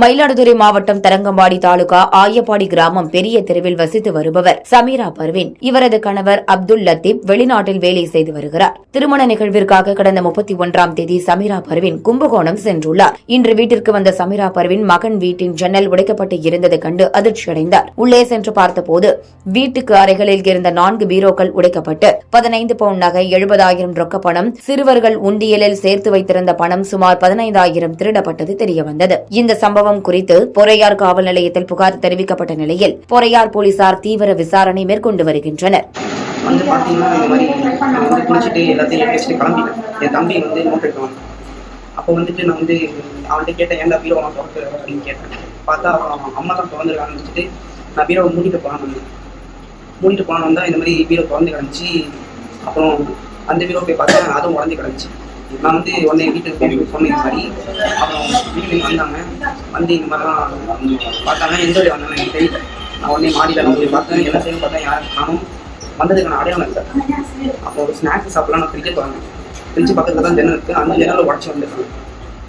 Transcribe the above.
மயிலாடுதுறை மாவட்டம் தரங்கம்பாடி தாலுகா ஆயப்பாடி கிராமம் பெரிய தெருவில் வசித்து வருபவர் சமீரா பர்வீன். இவரது கணவர் அப்துல் லத்தீப் வெளிநாட்டில் வேலை செய்து வருகிறார். திருமண நிகழ்விற்காக கடந்த 31ஆம் தேதி சமீரா பர்வீன் கும்பகோணம் சென்றுள்ளார். இன்று வீட்டிற்கு வந்த சமீரா பர்வீன் மகன் வீட்டின் ஜன்னல் உடைக்கப்பட்டு இருந்ததை கண்டு அதிர்ச்சியடைந்தார். உள்ளே சென்று பார்த்தபோது வீட்டுக்கு அறைகளில் இருந்த 4 பீரோக்கள் உடைக்கப்பட்டு 15 பவுண்ட் நகை, 70,000 ரொக்க பணம், சிறுவர்கள் உண்டியலில் சேர்த்து வைத்திருந்த பணம் சுமார் 15,000 திருடப்பட்டது தெரியவந்தது. இந்த சம்பவம் குறித்து பொறையார் காவல் நிலையத்தில் புகார் தெரிவிக்கப்பட்ட நிலையில் பொறையார் போலீசார் தீவிர விசாரணை மேற்கொண்டு வருகின்றனர். வந்து பாத்தீங்கன்னா இந்த மாதிரி குளிச்சுட்டு எல்லாத்தையும் வச்சுட்டு கிளம்பிட்டேன். என் தம்பி வந்து நோட் எடுத்துவாங்க. அப்போ வந்துட்டு நான் வந்து அவன்கிட்ட கேட்டேன், ஏன்டா பீரோ திறக்கு அப்படின்னு கேட்டேன். பார்த்தா அம்மா தான் திறந்துருக்கான்னு வச்சுட்டு நான் பீரோவை மூடிட்டு போனான்னு வந்தா இந்த மாதிரி பீரோ திறந்து கிடந்துச்சு. அப்புறம் அந்த பீரோ போய் பார்த்தா அதுவும் உடஞ்சி கிடந்துச்சு. நான் வந்து உடனே வீட்டுக்கு போய் சொன்னேன் இந்த மாதிரி. அப்புறம் வீட்டுக்கு வந்தாங்க. வந்து இந்த மாதிரிலாம் பார்த்தாங்க. எந்த வழி வந்தாங்க எனக்கு தெரியல. நான் உடனே மாடியில் போய் பார்த்தேன். என்ன செய்யணும் பார்த்தா யாரும் நானும் வந்ததுக்கான அடையாளம் இல்லை. அப்போ ஒரு ஸ்நாக்ஸ் சாப்பிடலாம் நான் ஃப்ரிட்ஜுக்கு வாங்க. ஃப்ரிட்ஜு பக்கத்தில் தான் ஜன்னல் இருக்குது. அந்த ஜன்னலை உடச்சி வந்துருக்காங்க.